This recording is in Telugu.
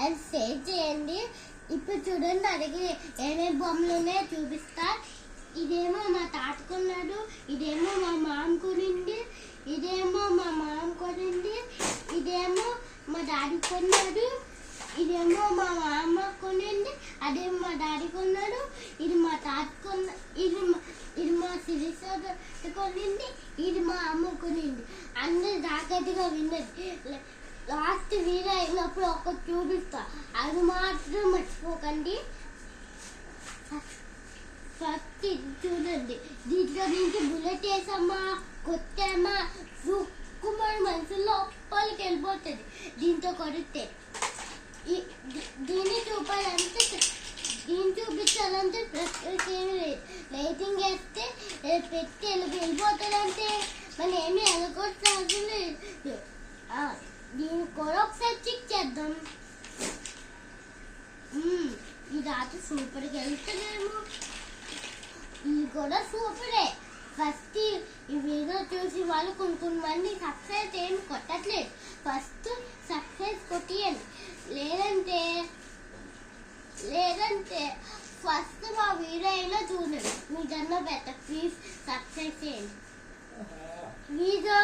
అండ్ షేర్ చేయండి. ఇప్పుడు చూడండి నా దగ్గర ఏమేమి బొమ్మలు ఉన్నాయో చూపిస్తా. ఇదేమో మా తాత కొన్నాడు, ఇదేమో మా మామ కొనింది, ఇదేమో మా మామ కొనింది, ఇదేమో మా డాడీ కొన్నాడు, ఇదేమో మా మామ కొనింది, అదేమో మా డాడీ కొన్నాడు, ఇది మా తాత కొన్న, ఇది మా సిరీస్ కొనింది, ఇది మా అమ్మ కొనింది. అందరు జాగ్రత్తగా విన్నది. లాస్ట్ వీడియో అయినప్పుడు ఒక చూపిస్తా, అది మాత్రం మర్చిపోకండి. ఫస్ట్ ఇది చూడండి, దీంట్లో నుంచి బుల్లెట్ వేసామా కొట్టామా రుక్కుమని మనసు లోపలికి వెళ్ళిపోతుంది దీంతో కొడితే. దీన్ని చూపించాలంటే ఏమి లేదు, లైటింగ్ వేస్తే పెట్టి వెళ్ళిపోతుందంటే మనం ఏమి వెళ్ళకొట్టాల్సి లేదు. దీన్ని కూడా ఒకసారి చెక్ చేద్దాం. ఈ రాత్రి సూపర్గా వెళ్తున్నాము, ఇది కూడా సూపరే. ఫస్ట్ ఈ వీడియో చూసి వాళ్ళు కొన్ని మంది సబ్స్క్రైబ్ ఏమి కొట్టట్లేదు. ఫస్ట్ సబ్స్క్రైబ్ కొట్టియండి, లేదంటే ఫస్ట్ మా వీడియో అయినా చూడండి. మీ కన్నా బెటర్, ప్లీజ్ సబ్స్క్రైబ్ చేయండి. వీడియో